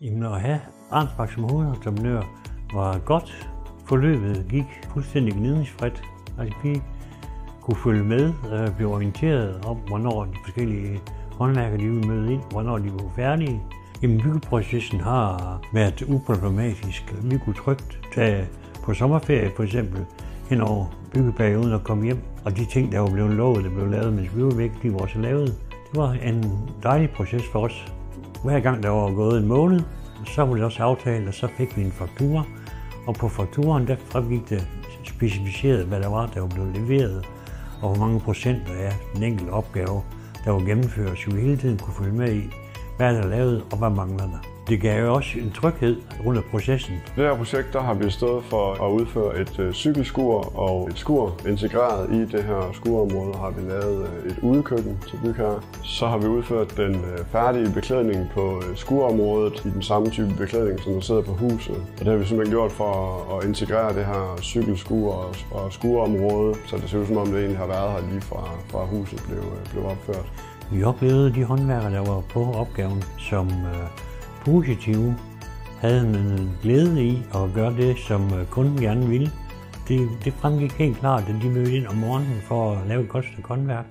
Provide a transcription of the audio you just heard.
Jamen, at have Arnsbach som hovedentreprenør var godt. Forløbet gik fuldstændig gnidningsfrit. Altså, vi kunne følge med og blive orienteret om, hvornår de forskellige håndværkere de ville møde ind, hvornår de var færdige. Jamen, byggeprocessen har været uproblematisk. Vi kunne trygt tage på sommerferie for eksempel hen over byggeperioden og komme hjem. Og de ting, der var blevet lovet, der blev lavet, mens vi var væk, de var også lavet. Det var en dejlig proces for os. Hver gang der var gået en måned, så var det også aftalt, og så fik vi en faktura. Og på fakturaen der fremgik det specificeret, hvad der var blevet leveret, og hvor mange procenter af den enkelte opgave, der var gennemført, så vi hele tiden kunne følge med i, hvad der er lavet, og hvad mangler der. Det gav jo også en tryghed rundt af processen. Det her projekt der har vi stået for at udføre et cykelskur og et skur. Integreret i det her skurområde har vi lavet et udekøkken til bygherre. Så har vi udført den færdige beklædning på skurområdet i den samme type beklædning, som der sidder på huset. Og det har vi simpelthen gjort for at integrere det her cykelskur og skurområde, så det ser ud som om det egentlig har været her lige fra huset blev opført. Vi oplevede de håndværkere, der var på opgaven, som positive, havde en glæde i at gøre det, som kunden gerne ville. Det fremgik helt klart, at de mødte ind om morgenen for at lave et godt stykke håndværk.